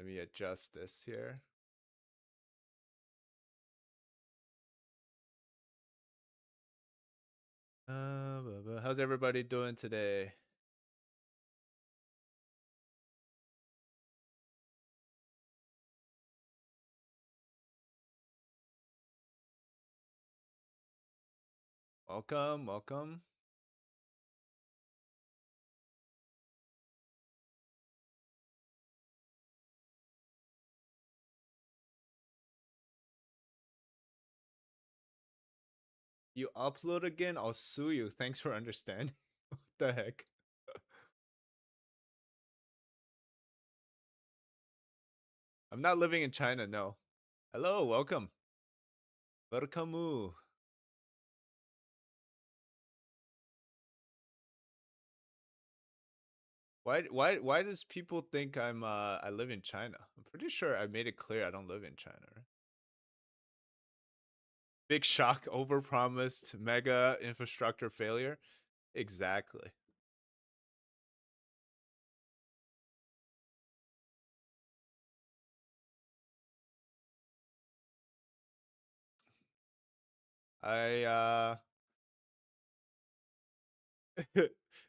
Let me adjust this here. How's everybody doing today? Welcome, welcome. You upload again? I'll sue you. Thanks for understanding. What the heck? I'm not living in China, no. Hello, welcome. Welcome. Why does people think I live in China? I'm pretty sure I made it clear I don't live in China. Right? Big shock, overpromised, mega infrastructure failure. Exactly.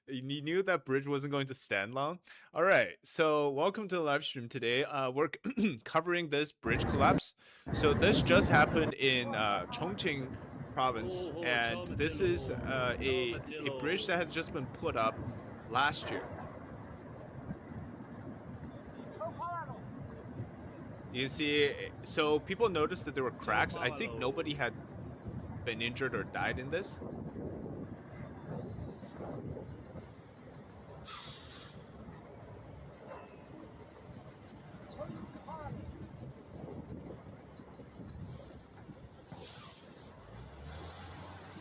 You knew that bridge wasn't going to stand long. All right, so welcome to the live stream today. We're covering this bridge collapse. So this just happened in Chongqing province, and this is a bridge that had just been put up last year. You see, so people noticed that there were cracks. I think nobody had been injured or died in this.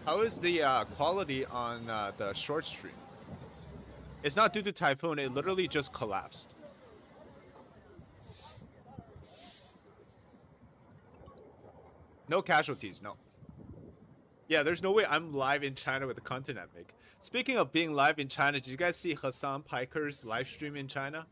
How is the quality on the short stream? It's not due to typhoon. It literally just collapsed. No casualties, no. Yeah, there's no way I'm live in China with the content I make. Speaking of being live in China, did you guys see Hassan Piker's live stream in China?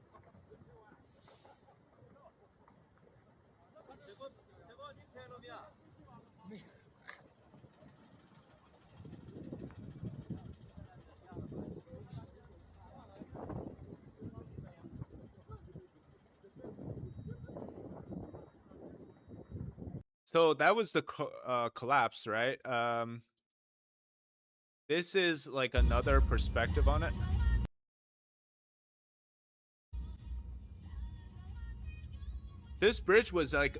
So that was the collapse, right? This is like another perspective on it. This bridge was like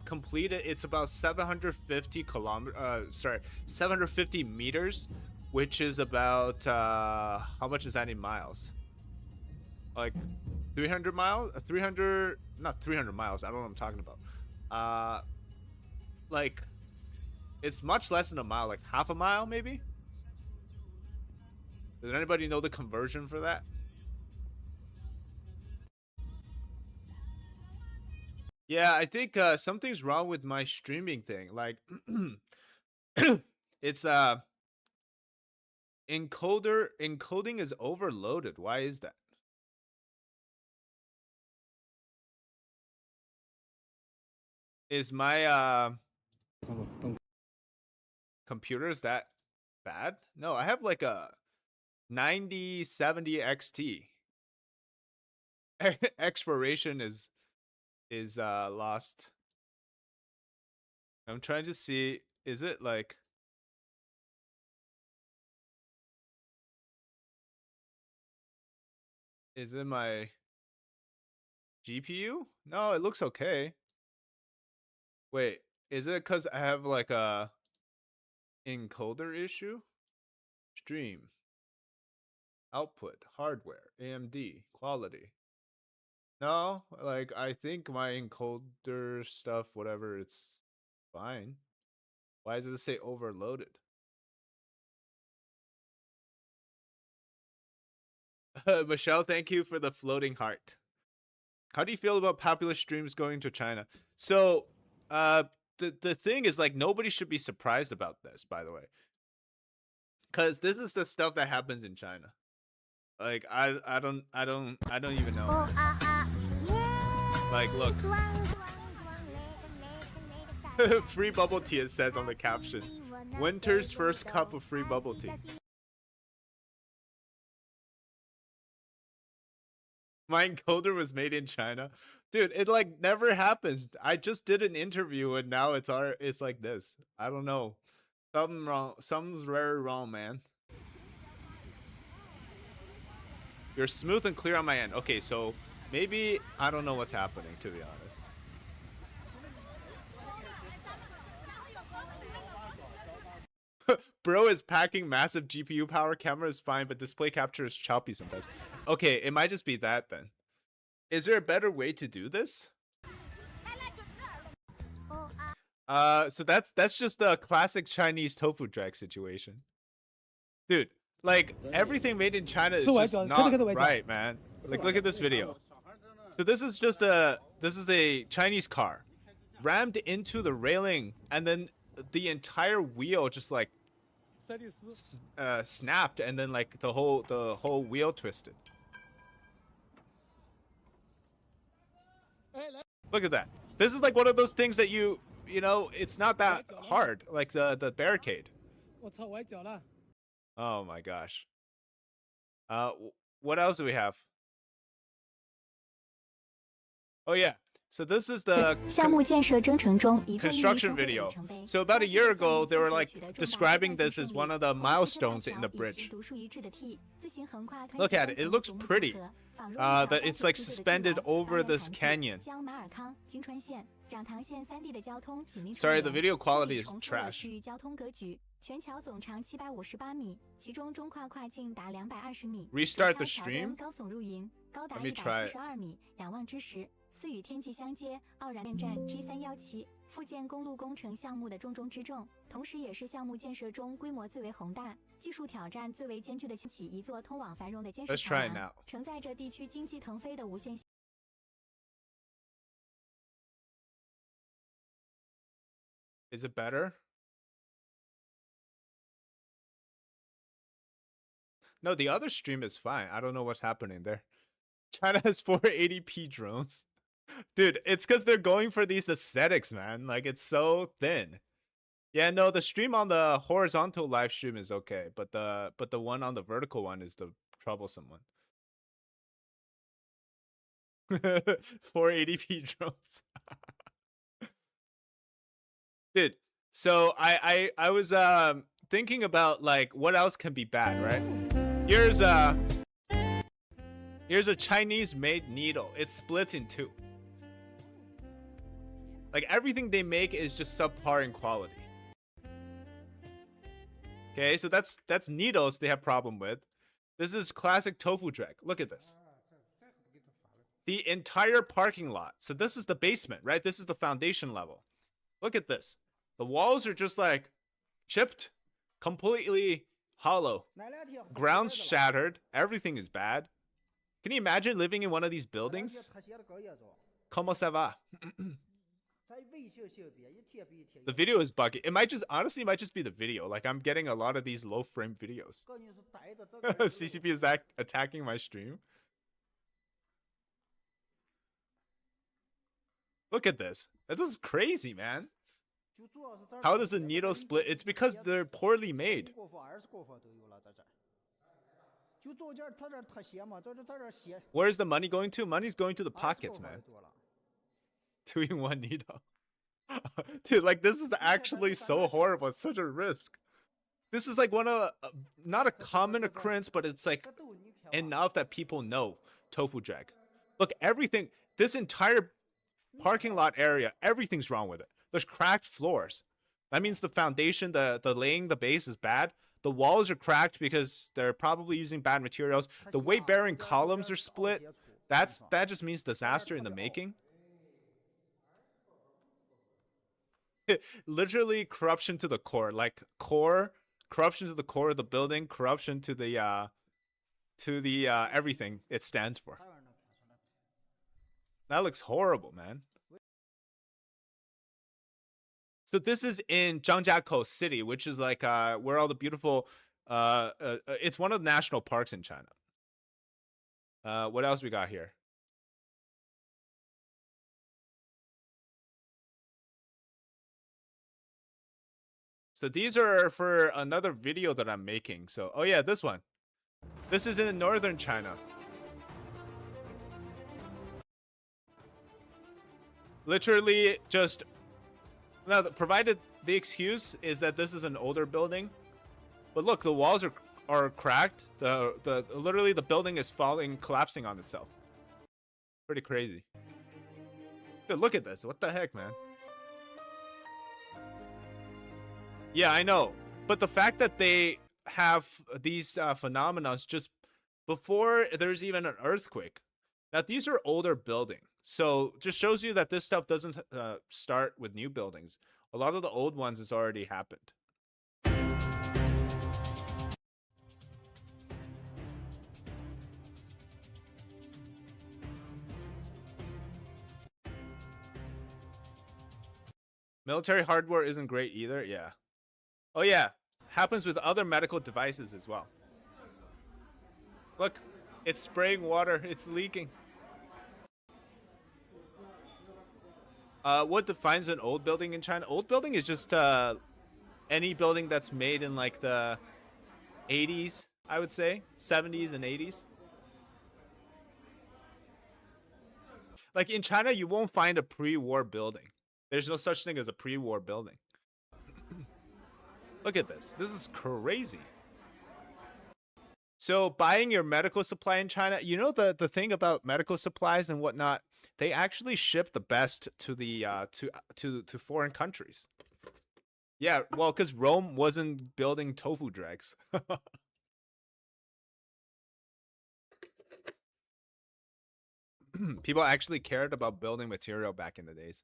completed. It's about 750 750 meters, which is about how much is that in miles? Like 300 miles? 300, not 300 miles. I don't know what I'm talking about. Like it's much less than a mile, like half a mile maybe. Does anybody know the conversion for that? Yeah, I think something's wrong with my streaming thing. Like it's encoding is overloaded. Why is that? Is my computer is that bad? No, I have like a 9070 XT. Expiration is lost. I'm trying to see, is it like is it my GPU? No, it looks okay. Wait, is it because I have like a encoder issue? Stream. Output. Hardware. AMD. Quality. No, like I think my encoder stuff, whatever, it's fine. Why does it say overloaded? Michelle, thank you for the floating heart. How do you feel about popular streams going to China? So, the thing is, like, nobody should be surprised about this, by the way, because this is the stuff that happens in China. Like, I don't even know. Like, look. Free bubble tea, it says on the caption. Winter's first cup of free bubble tea. My encoder was made in China. Dude, it like never happens. I just did an interview and now it's like this. I don't know. Something wrong. Something's very wrong, man. You're smooth and clear on my end. Okay, so maybe I don't know what's happening, to be honest. Bro is packing massive GPU power. Camera is fine, but display capture is choppy sometimes. Okay, it might just be that then. Is there a better way to do this? So that's just a classic Chinese tofu drag situation. Dude, like everything made in China is just not right, man. Like look at this video. So this is a Chinese car rammed into the railing and then the entire wheel just like snapped and then like the whole wheel twisted. Look at that. This is like one of those things that you know, it's not that hard, like the barricade. Oh my gosh. What else do we have? Oh yeah. So this is the construction video. So about a year ago, they were like describing this as one of the milestones in the bridge. Look at it. It looks pretty. That it's like suspended over this canyon. Sorry, the video quality is trash. 全桥总长758米，其中中跨跨径达220米。Restart the stream. 高耸入云，高达172米，仰望之时，似与天际相接，傲然电站 G317复建公路工程项目的重中之重，同时也是项目建设中规模最为宏大、技术挑战最为艰巨的起一座通往繁荣的坚实桥梁，承载着地区经济腾飞的无限。Is it better? No, the other stream is fine. I don't know what's happening there. China has 480p drones. Dude, it's because they're going for these aesthetics, man. Like, it's so thin. Yeah, no, the stream on the horizontal live stream is okay, but the one on the vertical one is the troublesome one. 480p drones. Dude, so I was thinking about like what else can be bad, right? Here's a Chinese-made needle. It splits in two. Like everything they make is just subpar in quality. Okay, so that's needles they have problem with. This is classic tofu drag. Look at this. The entire parking lot. So this is the basement, right? This is the foundation level. Look at this. The walls are just like chipped, completely hollow. Ground's shattered. Everything is bad. Can you imagine living in one of these buildings? Comment ça va? The video is buggy. It might just, honestly, it might just be the video. Like, I'm getting a lot of these low frame videos. CCP is attacking my stream. Look at this. This is crazy, man. How does a needle split? It's because they're poorly made. Where's the money going to? Money's going to the pockets, man. 2-in-1 needle. Dude, like, this is actually so horrible. It's such a risk. This is like one of, not a common occurrence, but it's like enough that people know tofu drag. Look, everything, this entire parking lot area, everything's wrong with it. There's cracked floors. That means the foundation, the laying, the base is bad. The walls are cracked because they're probably using bad materials. The weight-bearing columns are split. That just means disaster in the making. Literally corruption to the core. Like corruption to the core of the building, corruption to the everything it stands for. That looks horrible, man. So this is in Zhangjiakou City, which is like where all the beautiful it's one of the national parks in China. What else we got here? So these are for another video that I'm making. So, oh yeah, this one. This is in northern China. Literally just now, provided the excuse is that this is an older building, but look, the walls are cracked. The literally the building is falling, collapsing on itself. Pretty crazy. Dude, look at this. What the heck, man? Yeah, I know. But the fact that they have these phenomena just before there's even an earthquake. Now, these are older buildings. So just shows you that this stuff doesn't start with new buildings. A lot of the old ones has already happened. Military hardware isn't great either. Yeah. Oh, yeah. Happens with other medical devices as well. Look, it's spraying water. It's leaking. What defines an old building in China? Old building is just any building that's made in like the 80s, I would say. 70s and 80s. Like in China, you won't find a pre-war building. There's no such thing as a pre-war building. Look at this. This is crazy. So buying your medical supply in China, you know the thing about medical supplies and whatnot, they actually ship the best to the to foreign countries. Yeah, well, because Rome wasn't building tofu dregs. People actually cared about building material back in the days.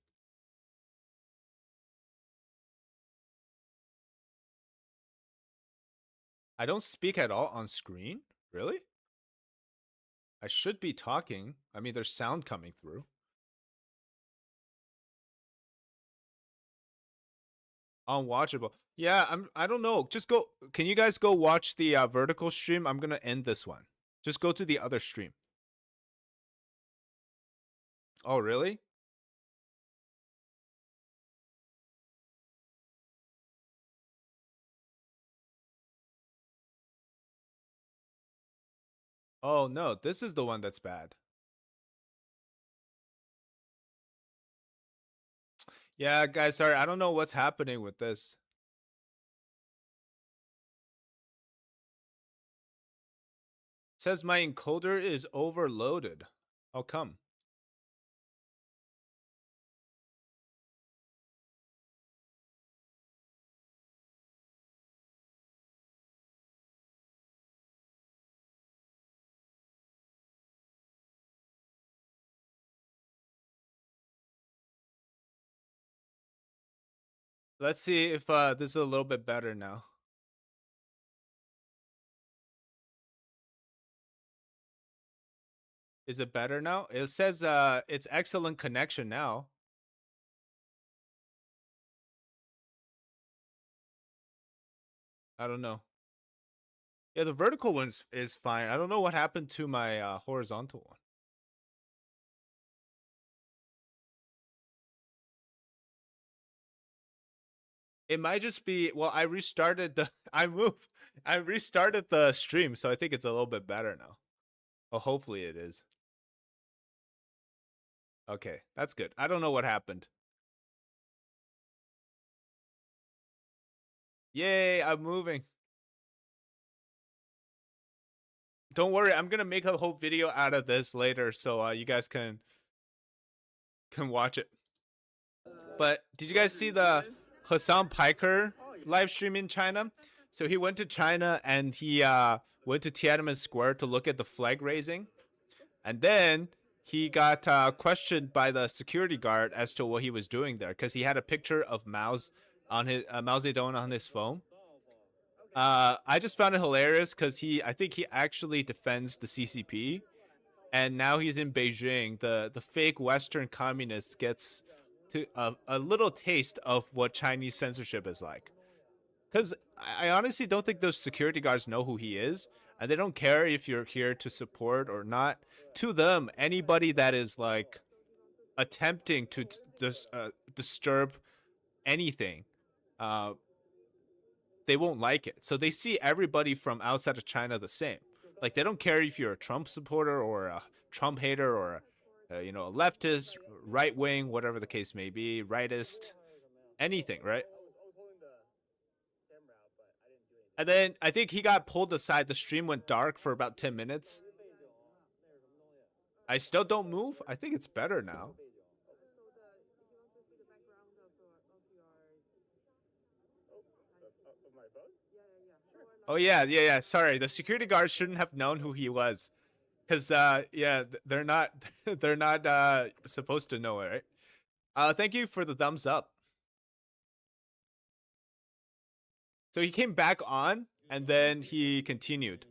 I don't speak at all on screen? Really? I should be talking. I mean, there's sound coming through. Unwatchable. Yeah, I don't know. Just go. Can you guys go watch the vertical stream? I'm gonna end this one. Just go to the other stream. Oh, really? Oh no, this is the one that's bad. Yeah, guys, sorry. I don't know what's happening with this. It says my encoder is overloaded. How come? Let's see if this is a little bit better now. Is it better now? It says it's excellent connection now. I don't know. Yeah, the vertical one is fine. I don't know what happened to my horizontal one. It might just be, well, I restarted the I restarted the stream, so I think it's a little bit better now. Oh, hopefully it is. Okay, that's good. I don't know what happened. Yay, I'm moving. Don't worry, I'm gonna make a whole video out of this later, so you guys can watch it. But did you guys see the Hassan Piker live stream in China? So he went to China and he went to Tiananmen Square to look at the flag raising, and then he got questioned by the security guard as to what he was doing there because he had a picture of Mao Zedong on his phone. I just found it hilarious because I think he actually defends the CCP, and now he's in Beijing. The fake Western communist gets to a little taste of what Chinese censorship is like. Because I honestly don't think those security guards know who he is, and they don't care if you're here to support or not. To them, anybody that is like attempting to disturb anything, they won't like it. So they see everybody from outside of China the same. Like they don't care if you're a Trump supporter or a Trump hater or a leftist, right wing, whatever the case may be, rightist, anything, right? And then I think he got pulled aside. The stream went dark for about 10 minutes. I still don't move. I think it's better now. Oh yeah. Sorry, the security guards shouldn't have known who he was, because yeah, they're not they're not supposed to know it, right? Thank you for the thumbs up. So he came back on, and then he continued.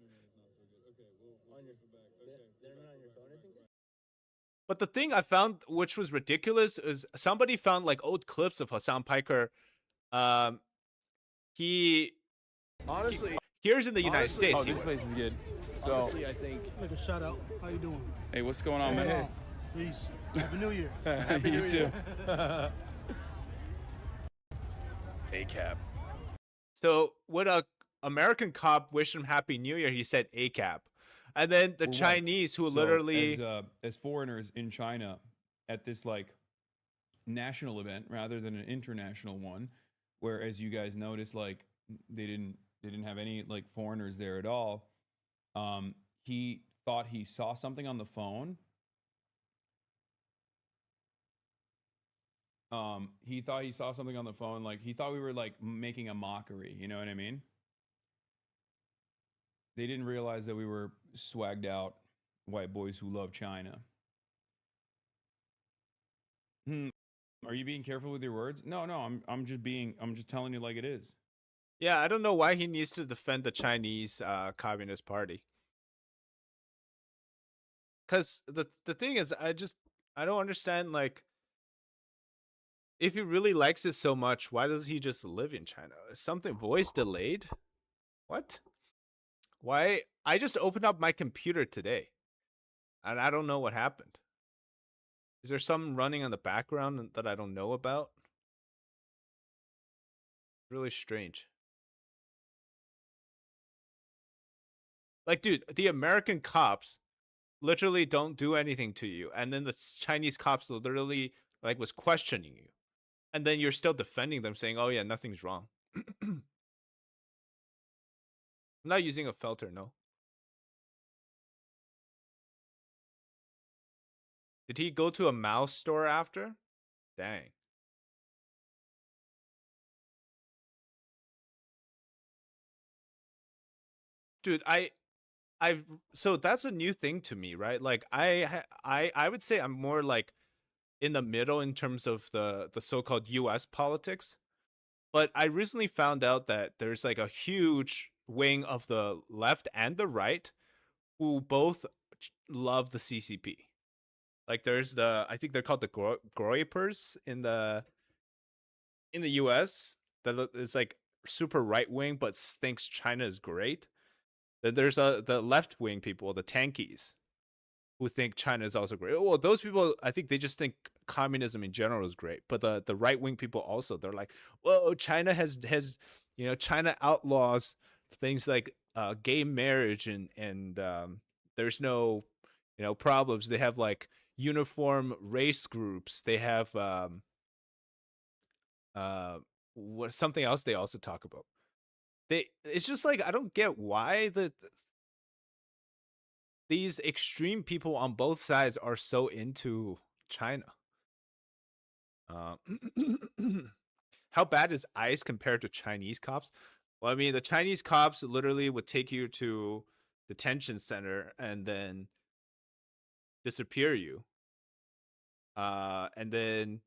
But the thing I found, which was ridiculous, is somebody found like old clips of Hassan Piker. He Honestly, here's in the United States. Oh, this place is good. So, honestly, I think. Like a shout out. How you doing? hey, what's going on, man? Peace. Happy New Year. You too. ACAB. So when a American cop wished him Happy New Year, he said ACAB. And then the Chinese who literally as foreigners in China at this like national event rather than an international one, where as you guys noticed, like they didn't have any like foreigners there at all. He thought he saw something on the phone. He thought he saw something on the phone, like he thought we were like making a mockery, you know what I mean? They didn't realize that we were swagged out white boys who love China. Are you being careful with your words? No, I'm just telling you like it is. Yeah, I don't know why he needs to defend the Chinese Communist Party. Cuz the thing is I don't understand, like, if he really likes it so much, why does he just live in China? Is something voice delayed? What? Why? I just opened up my computer today, and I don't know what happened. Is there something running on the background that I don't know about? Really strange. Like, dude, the American cops literally don't do anything to you, and then the Chinese cops literally like was questioning you, and then you're still defending them, saying, "Oh yeah, nothing's wrong." I'm not using a filter, no. Did he go to a mouse store after? Dang. Dude, I've so that's a new thing to me, right? Like I would say I'm more like in the middle in terms of the so-called US politics. But I recently found out that there's like a huge wing of the left and the right who both love the CCP. Like there's I think they're called the Groypers in the US, that is like super right wing but thinks China is great. Then there's the left wing people, the tankies, who think China is also great. Well, those people, I think they just think communism in general is great. But the right wing people also, they're like, well, China has China outlaws things like gay marriage, and there's no problems. They have like uniform race groups. They have what something else they also talk about. It's just like I don't get why these extreme people on both sides are so into China. How bad is ICE compared to Chinese cops? Well, I mean, the Chinese cops literally would take you to detention center and then disappear you. And then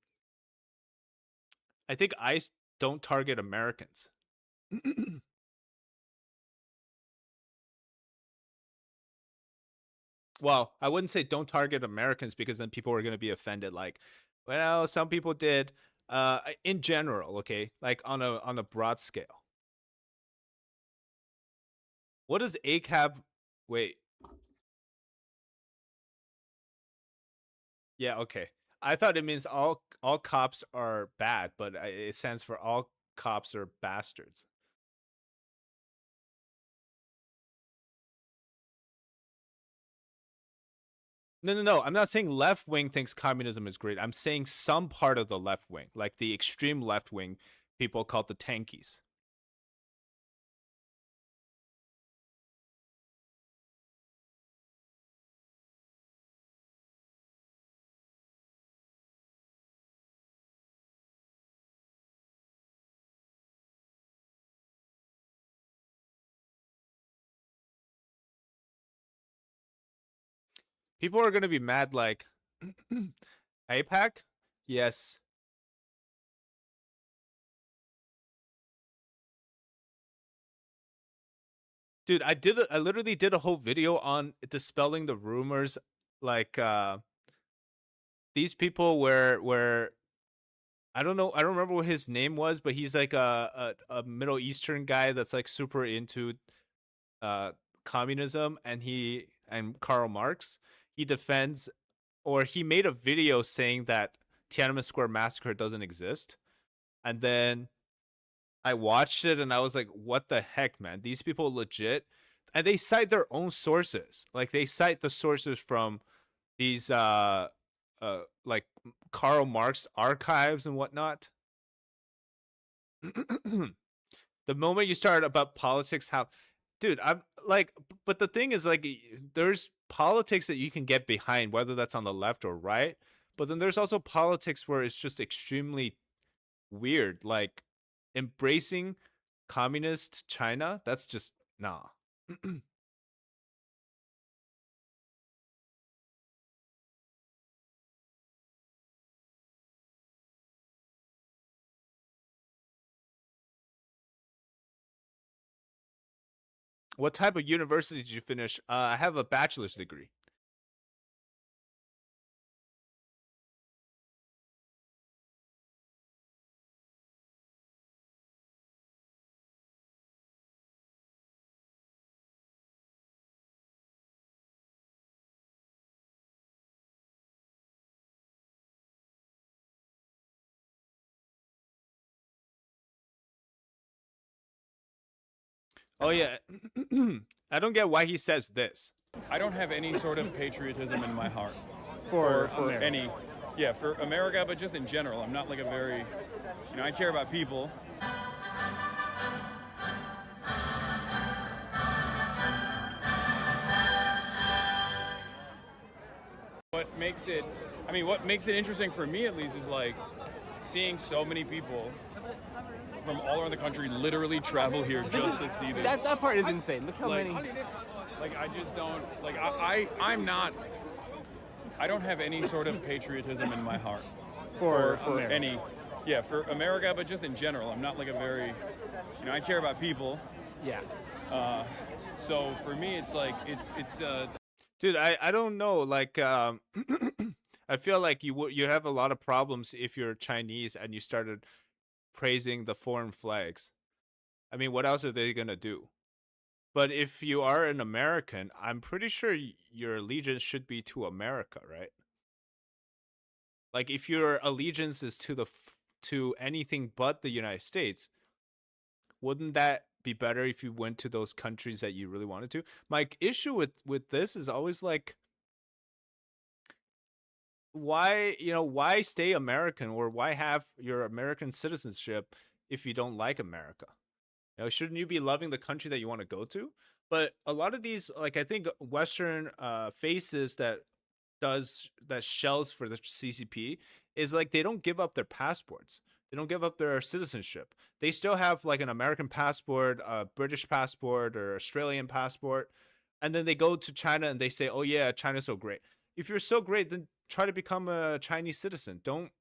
I think ICE don't target Americans. Well, I wouldn't say don't target Americans, because then people are going to be offended. Like, well, some people did. In general, okay, like on a broad scale. What does ACAB? Wait. Yeah, okay. I thought it means all cops are bad, but it stands for all cops are bastards. No. I'm not saying left wing thinks communism is great. I'm saying some part of the left wing, like the extreme left wing, people called the tankies. People are gonna be mad, like APAC. Yes, dude. I literally did a whole video on dispelling the rumors, like these people where I don't know. I don't remember what his name was, but he's like a Middle Eastern guy that's like super into uh communism, and Karl Marx. He defends, or he made a video saying that Tiananmen Square massacre doesn't exist, and then I watched it and I was like, what the heck, man? These people legit, and they cite their own sources. Like they cite the sources from these like Karl Marx archives and whatnot. The moment you start about politics, how, dude, I'm like, but the thing is, like, there's politics that you can get behind, whether that's on the left or right, but then there's also politics where it's just extremely weird, like embracing communist China. That's just nah. What type of university did you finish? I have a bachelor's degree. Oh yeah. I don't get why he says this. I don't have any sort of patriotism in my heart For America. Any, yeah, for America, but just in general. I'm not like a very, I care about people. What makes it interesting for me at least is like seeing so many people from all around the country literally travel here just to see this. That part is insane. Look how like, many. Like I just don't like I'm not. I don't have any sort of patriotism in my heart For any, yeah, for America, but just in general. I'm not like a very, I care about people. Yeah. So for me, it's like it's Dude, I don't know, like I feel like you have a lot of problems if you're Chinese and you started praising the foreign flags. I mean, what else are they going to do? But if you are an American, I'm pretty sure your allegiance should be to America, right? Like if your allegiance is to anything but the United States, wouldn't that be better if you went to those countries that you really wanted to? My issue with this is always like, why stay American, or why have your American citizenship if you don't like America? Shouldn't you be loving the country that you want to go to? But a lot of these, like, I think Western faces that shells for the CCP is like they don't give up their passports. They don't give up their citizenship. They still have like an American passport, a British passport, or Australian passport, and then they go to China and they say, "Oh yeah, China's so great." If you're so great, then try to become a Chinese citizen. Don't,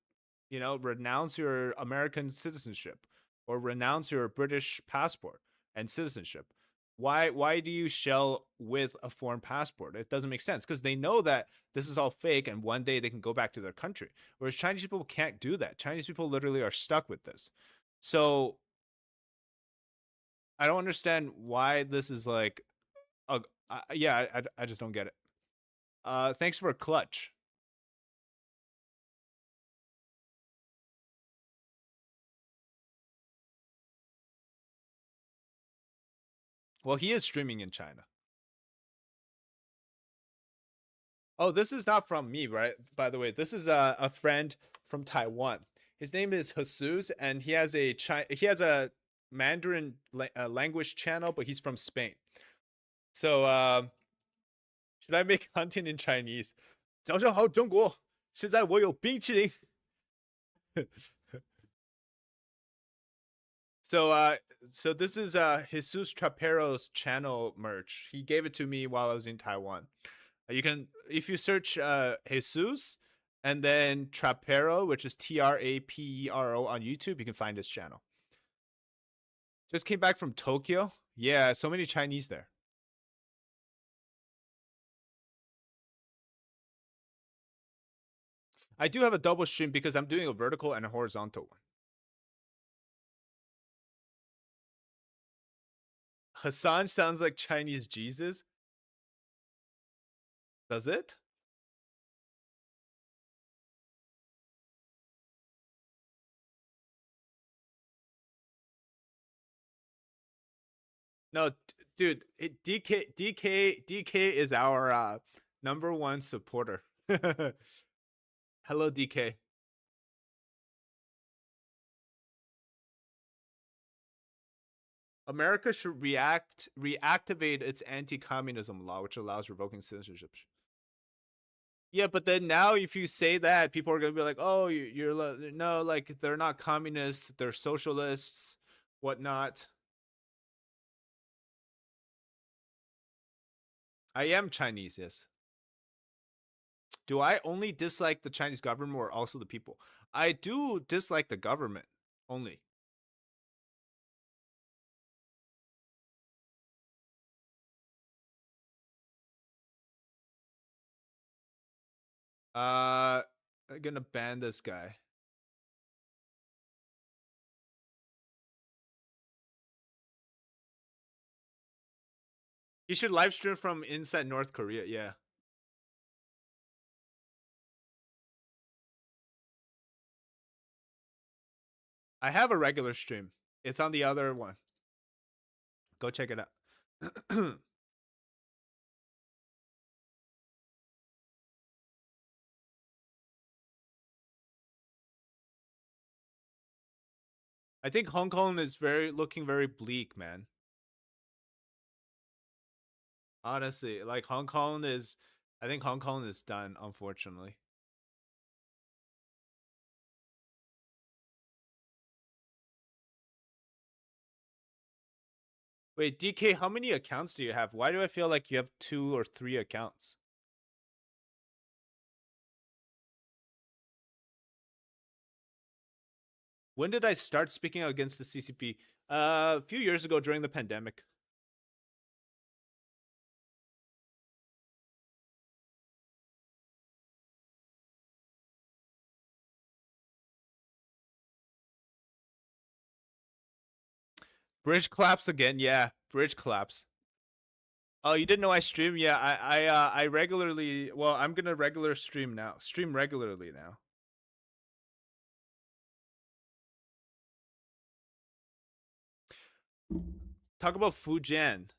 renounce your American citizenship or renounce your British passport and citizenship. Why do you shell with a foreign passport? It doesn't make sense, because they know that this is all fake and one day they can go back to their country. Whereas Chinese people can't do that. Chinese people literally are stuck with this. So I don't understand why this is like yeah, I just don't get it. Thanks for a clutch. Well, he is streaming in China. Oh, this is not from me, right? By the way, this is a friend from Taiwan. His name is Jesus, and he has a Mandarin language channel, but he's from Spain. So, should I make content in Chinese? 早上好，中国！现在我有冰淇淋。So this is Jesus Trapero's channel merch. He gave it to me while I was in Taiwan. You can, if you search Jesus and then Trapero, which is Trapero on YouTube, you can find his channel. Just came back from Tokyo. Yeah, so many Chinese there. I do have a double stream because I'm doing a vertical and a horizontal one. Hassan sounds like Chinese Jesus. Does it? No, dude, DK is our number one supporter. Hello, DK. America should reactivate its anti-communism law, which allows revoking citizenship. Yeah, but then now if you say that, people are gonna be like, "Oh, you're no, like they're not communists, they're socialists, whatnot." I am Chinese, yes. Do I only dislike the Chinese government or also the people? I do dislike the government only. I'm gonna ban this guy. He should live stream from inside North Korea, yeah. I have a regular stream. It's on the other one. Go check it out. I think Hong Kong is looking very bleak, man. Honestly, like I think Hong Kong is done, unfortunately. Wait, DK, how many accounts do you have? Why do I feel like you have 2 or 3 accounts? When did I start speaking out against the CCP? A few years ago during the pandemic. Bridge collapse again. Yeah, bridge collapse. Oh, you didn't know I stream? Yeah, I regularly. Well, I'm gonna stream regularly now. Talk about Fujian.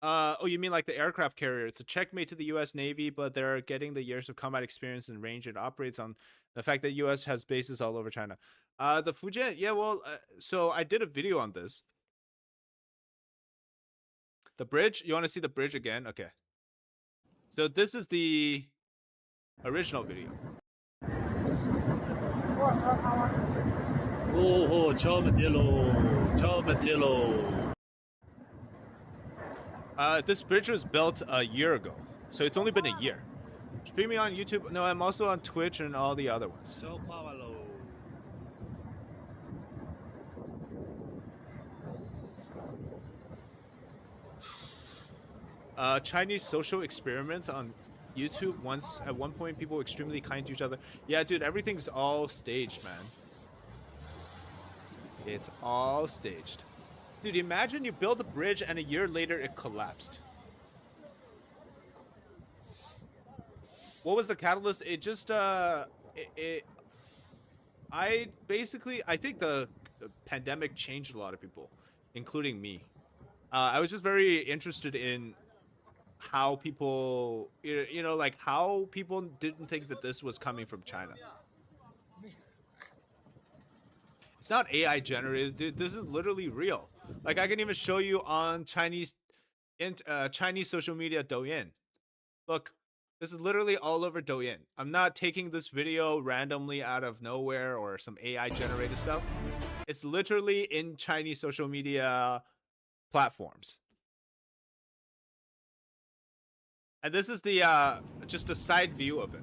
Oh, you mean like the aircraft carrier? It's a checkmate to the U.S. Navy, but they're getting the years of combat experience and range it operates on the fact that U.S. has bases all over China. The Fujian, yeah, well, so I did a video on this. The bridge? You want to see the bridge again? Okay. So this is the original video. Oh, Chomadillo. This bridge was built a year ago, so it's only been a year. Streaming on YouTube. No, I'm also on Twitch and all the other ones. Chinese social experiments on YouTube. At one point, people were extremely kind to each other. Yeah, dude, everything's all staged, man. It's all staged. Dude, imagine you build a bridge and a year later it collapsed. What was the catalyst? It just I think the pandemic changed a lot of people, including me. I was just very interested in how people, you know, like how people didn't think that this was coming from China. It's not AI generated, dude. This is literally real. Like I can even show you on Chinese social media Douyin. Look, this is literally all over Douyin. I'm not taking this video randomly out of nowhere or some AI generated stuff. It's literally in Chinese social media platforms. And this is the just a side view of it.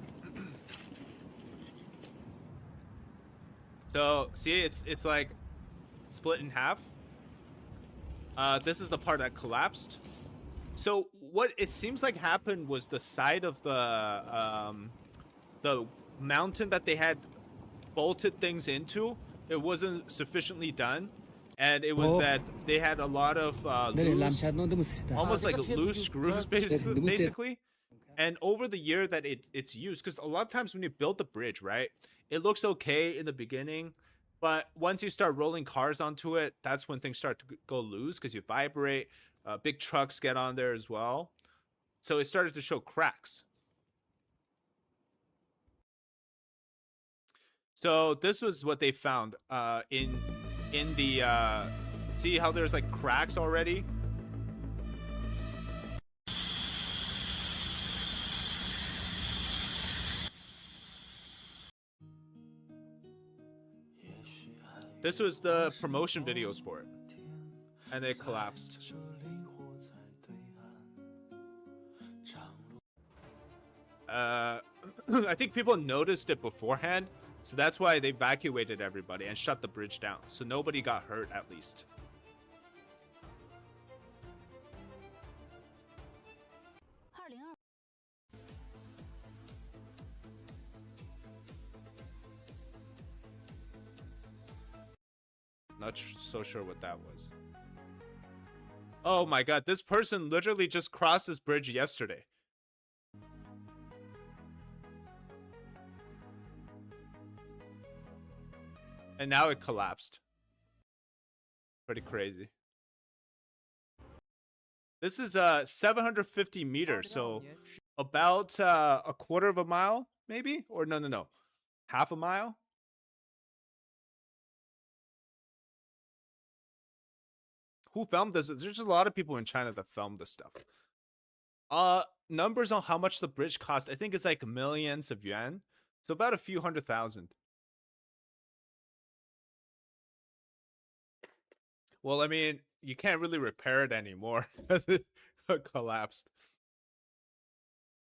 So see, it's like split in half. This is the part that collapsed. So what it seems like happened was the side of the mountain that they had bolted things into, it wasn't sufficiently done, and it was that they had a lot of loose, almost like loose screws basically. And over the year that it's used, because a lot of times when you build the bridge, right, it looks okay in the beginning, but once you start rolling cars onto it, that's when things start to go loose because you vibrate. Big trucks get on there as well. So it started to show cracks. So this was what they found in the see how there's like cracks already? This was the promotion videos for it. And it collapsed. I think people noticed it beforehand, so that's why they evacuated everybody and shut the bridge down, so nobody got hurt at least. Not so sure what that was. Oh my god, this person literally just crossed this bridge yesterday. And now it collapsed. Pretty crazy. This is 750 meters, so about a quarter of a mile, maybe? Or no. Half a mile? Who filmed this? There's a lot of people in China that filmed this stuff. Numbers on how much the bridge cost, I think it's like millions of yuan. So about a few 100,000. Well, I mean, you can't really repair it anymore because it collapsed.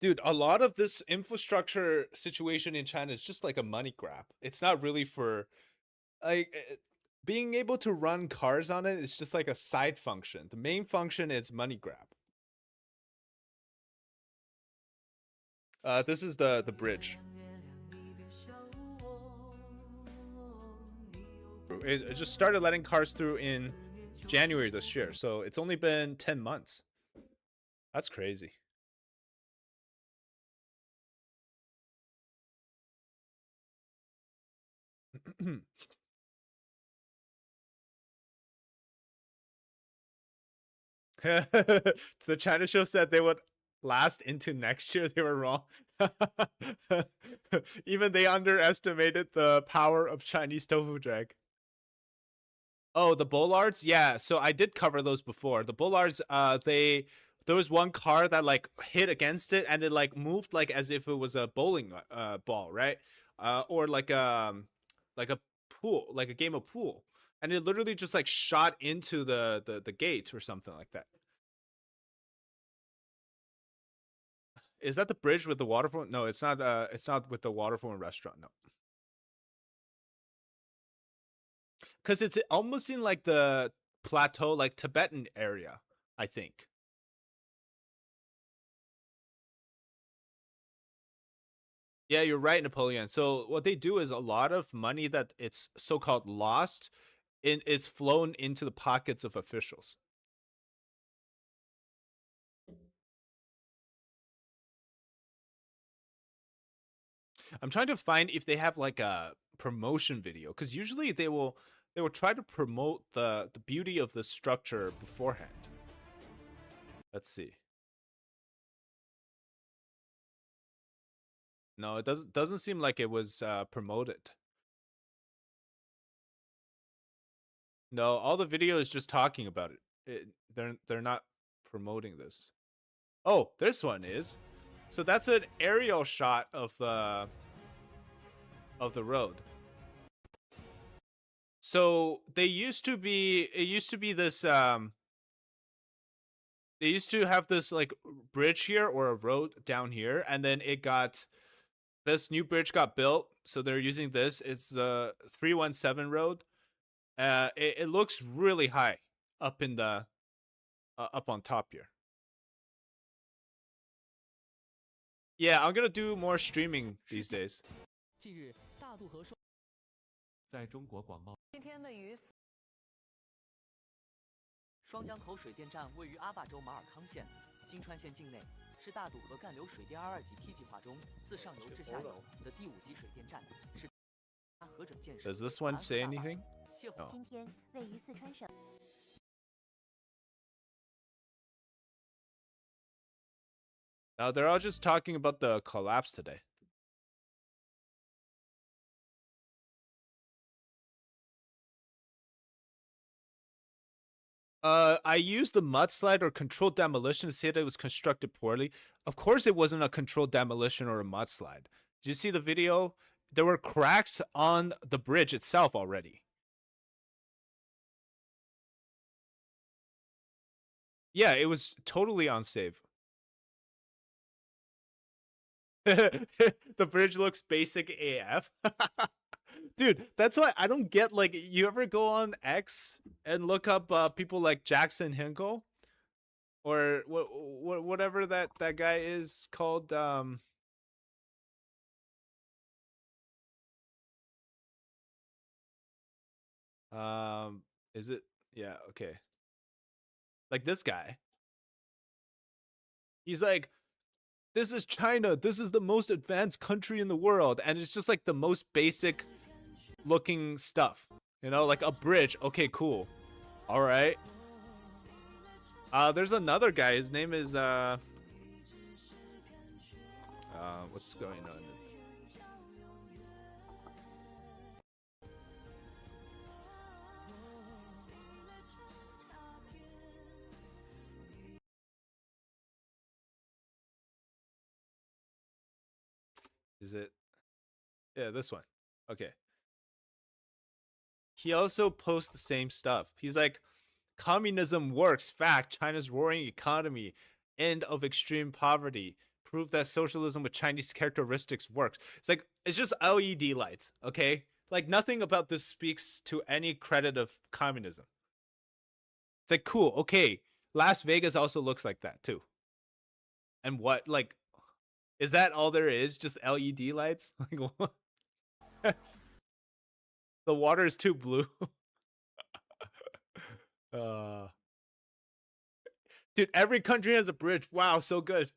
Dude, a lot of this infrastructure situation in China is just like a money grab. It's not really for like being able to run cars on it is just like a side function. The main function is money grab. This is the bridge. It just started letting cars through in January this year, so it's only been 10 months. That's crazy. The China show said they would last into next year. They were wrong. Even they underestimated the power of Chinese tofu drag. Oh, the bollards? Yeah, so I did cover those before. The bollards, there was one car that like hit against it and it like moved like as if it was a bowling ball, right? Or like a pool, like a game of pool. And it literally just like shot into the gate or something like that. Is that the bridge with the waterfront? No, it's not with the waterfront restaurant, no. Because it's almost in like the plateau, like Tibetan area, I think. Yeah, you're right, Napoleon. So what they do is a lot of money that it's so-called lost is flown into the pockets of officials. I'm trying to find if they have like a promotion video, because usually they will try to promote the beauty of the structure beforehand. Let's see. No, it doesn't seem like it was promoted. No, all the video is just talking about it. They're not promoting this. Oh, this one is. So that's an aerial shot of the road. So it used to be this they used to have this like bridge here or a road down here, and then this new bridge got built, so they're using this. It's the 317 road. It looks really high up in the up on top here. Yeah, I'm gonna do more streaming these days. 近日，大渡河双在中国广袤今天位于双江口水电站位于阿坝州马尔康县金川县境内，是大渡河干流水电2.2级梯计划中自上游至下游的第5级水电站，是河整建设。 Does this one say anything? 哦。今天位于四川省。 Now they're all just talking about the collapse today. I used the mudslide or controlled demolition to say that it was constructed poorly. Of course it wasn't a controlled demolition or a mudslide. Did you see the video? There were cracks on the bridge itself already. Yeah, it was totally unsafe. The bridge looks basic AF. Dude, that's why I don't get, like, you ever go on X and look up people like Jackson Hinkle or whatever that guy is called, is it? Yeah, okay. Like this guy. He's like, this is China. This is the most advanced country in the world. And it's just like the most basic looking stuff. You know, like a bridge. Okay, cool. All right. There's another guy. His name is, what's going on? Is it? Yeah, this one. Okay. He also posts the same stuff. He's like, communism works. Fact. China's roaring economy. End of extreme poverty. Proof that socialism with Chinese characteristics works. It's like, it's just LED lights. Okay. Like nothing about this speaks to any credit of communism. It's like, cool. Okay. Las Vegas also looks like that too. And what? Like, is that all there is? Just LED lights? Like what? The water is too blue. Dude, every country has a bridge. Wow, so good.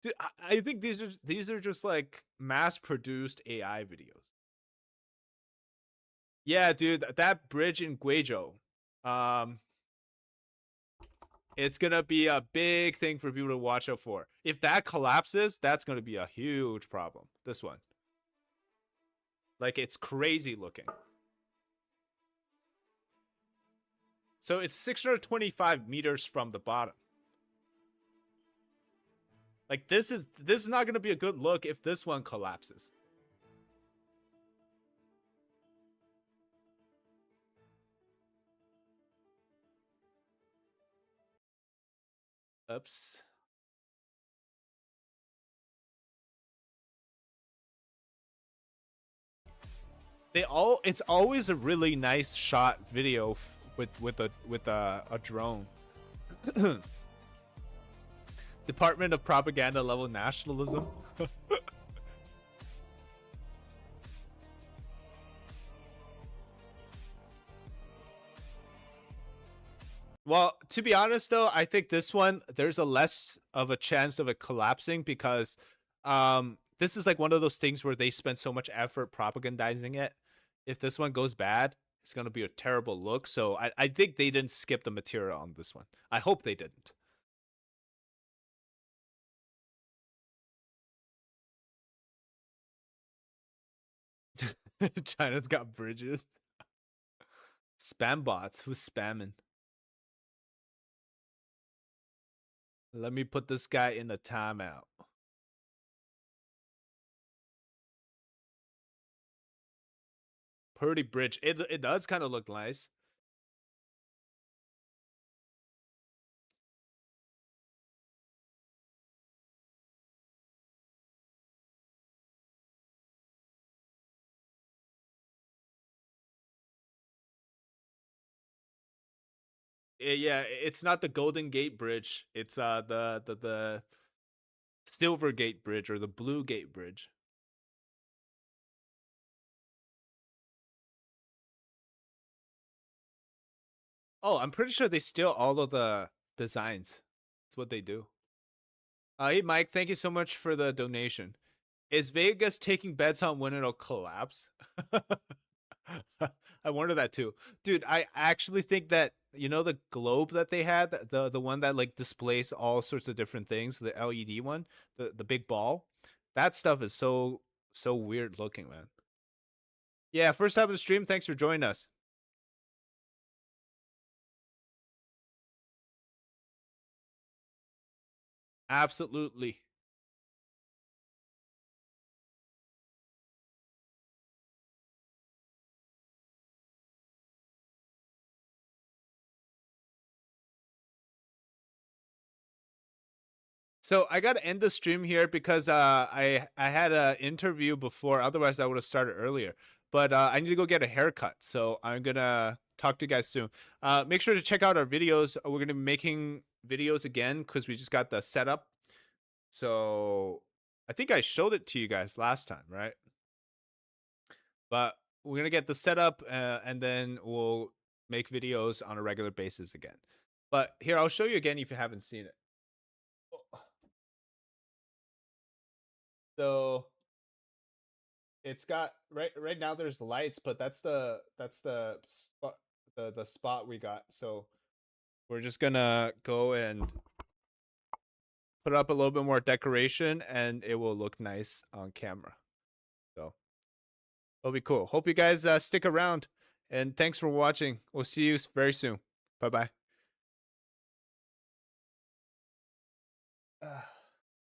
Dude, I think these are just like mass-produced AI videos. Yeah, dude, that bridge in Guizhou. It's gonna be a big thing for people to watch out for. If that collapses, that's gonna be a huge problem. This one. Like, it's crazy looking. So it's 625 meters from the bottom. Like, this is not gonna be a good look if this one collapses. Oops. It's always a really nice shot video with a drone. Department of Propaganda level nationalism. Well, to be honest though, I think this one there's a less of a chance of it collapsing because this is like one of those things where they spend so much effort propagandizing it. If this one goes bad, it's going to be a terrible look. So I think they didn't skip the material on this one. I hope they didn't. China's got bridges. Spam bots. Who's spamming? Let me put this guy in the timeout. Pretty bridge. It does kind of look nice. Yeah, it's not the Golden Gate Bridge. It's the Silver Gate Bridge or the Blue Gate Bridge. Oh, I'm pretty sure they steal all of the designs. That's what they do. Hey, Mike, thank you so much for the donation. Is Vegas taking bets on when it'll collapse? I wonder that too. Dude, I actually think that, you know, the globe that they had, the one that like displays all sorts of different things, the LED one, the big ball, that stuff is so weird looking, man. Yeah, first time on the stream, thanks for joining us. Absolutely. So I gotta end the stream here because I had an interview before. Otherwise, I would have started earlier. But I need to go get a haircut, so I'm gonna talk to you guys soon. Make sure to check out our videos. We're gonna be making videos again because we just got the setup. So I think I showed it to you guys last time, right? But we're gonna get the setup and then we'll make videos on a regular basis again. But here, I'll show you again if you haven't seen it. So it's got right now there's lights, but that's the spot the spot we got. So we're just gonna go and put up a little bit more decoration and it will look nice on camera. So it'll be cool. Hope you guys stick around and thanks for watching. We'll see you very soon. Bye bye.